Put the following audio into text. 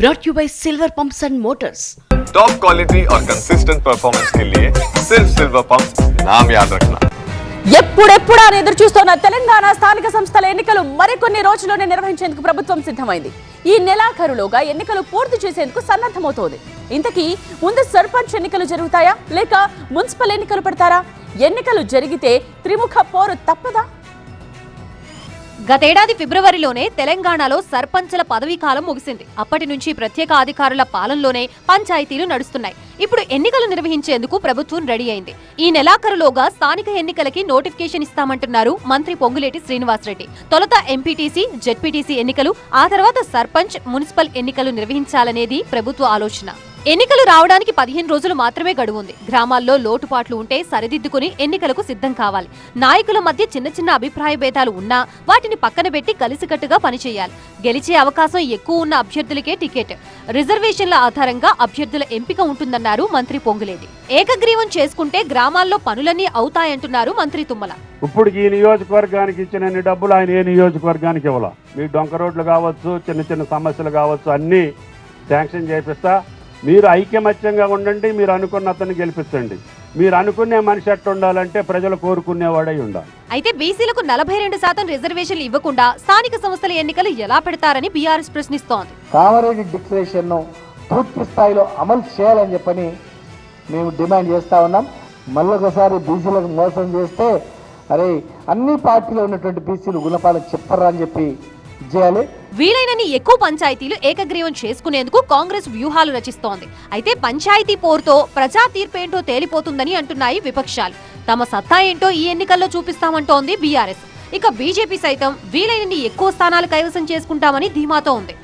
brought you by Silver Pumps and Motors. Top quality और consistent performance के लिए सिर्फ सिल्वर पंप्स नाम याद रखना. ఎప్పుడెప్పుడు అని ఎదురు చూస్తున్న తెలంగాణ స్థానిక సంస్థల ఎన్నికలు మరికొన్ని రోజుల్లోనే నిర్వహించేందుకు ప్రభుత్వం సిద్ధమైంది. ఈ నెలాఖరులోగా ఎన్నికలు పూర్తి చేసేందుకు సన్నద్ధమవుతోంది. ఇంతకీ ముందు సర్పంచ్ ఎన్నికలు జరుగుతాయా లేక మున్సిపల్ ఎన్నికలు పెడతారా? ఎన్నికలు జరిగితే త్రిముఖ పోరు తప్పదా? గతేడాది ఫిబ్రవరిలోనే తెలంగాణలో సర్పంచుల పదవీకాలం ముగిసింది. అప్పటి నుంచి ప్రత్యేక అధికారుల పాలనలోనే పంచాయతీలు నడుస్తున్నాయి. ఇప్పుడు ఎన్నికలు నిర్వహించేందుకు ప్రభుత్వం రెడీ అయింది. ఈ నెలాఖరులోగా స్థానిక ఎన్నికలకి నోటిఫికేషన్ ఇస్తామంటున్నారు మంత్రి పొంగులేటి శ్రీనివాసరెడ్డి. తొలుత ఎంపీటీసీ, జెడ్పీటీసీ ఎన్నికలు, ఆ తర్వాత సర్పంచ్, మున్సిపల్ ఎన్నికలు నిర్వహించాలనేది ప్రభుత్వ ఆలోచన. ఎన్నికలు రావడానికి 15 రోజులు మాత్రమే గడువు ఉంది. గ్రామాల్లో లోటుపాట్లు ఉంటే సరిదిద్దుకుని ఎన్నికలకు సిద్ధం కావాలి. నాయకుల మధ్య చిన్న చిన్న అభిప్రాయ భేదాలు ఉన్నా వాటిని పక్కన పెట్టి కలిసికట్టుగా పనిచేయాలి. గెలిచే అవకాశం ఎక్కువ ఉన్న అభ్యర్థులకే టికెట్, రిజర్వేషన్ల ఆధారంగా అభ్యర్థుల ఎంపిక ఉంటుందన్నారు మంత్రి పొంగులేటి. ఏకగ్రీవం చేసుకుంటే గ్రామాల్లో పనులన్నీ అవుతాయంటున్నారు మంత్రి తుమ్మల. ఇప్పుడు ఈ నియోజకవర్గానికి ఇచ్చిన డబ్బులు ఆయన ఏ నియోజకవర్గానికి ఇవ్వాల? మీ డొంక రోడ్లు కావచ్చు, చిన్న చిన్న సమస్యలు కావచ్చు, అన్నీ శాంక్షన్ చేపిస్తా. మీరు ఐకమత్యంగా ఉండండి, మీరు అనుకున్న అతన్ని గెలిపించండి. మీరు అనుకునే మనిషి అట్టు ఉండాలంటే ప్రజలు కోరుకునేవాడై ఉండాలి. అయితే బీసీలకు 42% రిజర్వేషన్లు ఇవ్వకుండా స్థానిక సంస్థల ఎన్నికలు ఎలా పెడతారని బీఆర్ఎస్ ప్రశ్నిస్తోంది. కామారెడ్డి డిక్లరేషన్ ను పూర్తి స్థాయిలో అమలు చేయాలని చెప్పని మేము డిమాండ్ చేస్తా ఉన్నాం. మళ్ళొకసారి బీసీలకు మోసం చేస్తే అరే అన్ని పార్టీలో ఉన్నటువంటి బీసీలు గుణపాలకు చెప్పరా అని చెప్పి చేయాలి. వీలైనన్ని ఎక్కువ పంచాయతీలు ఏకగ్రీవం చేసుకునేందుకు కాంగ్రెస్ వ్యూహాలు రచిస్తోంది. అయితే పంచాయతీ పోరుతో ప్రజా తీర్పేంటో తేలిపోతుందని అంటున్నాయి విపక్షాలు. తమ సత్తా ఏంటో ఈ ఎన్నికల్లో చూపిస్తామంటోంది బీఆర్ఎస్. ఇక బీజేపీ సైతం వీలైనన్ని ఎక్కువ స్థానాలు కైవసం చేసుకుంటామని ధీమాతో ఉంది.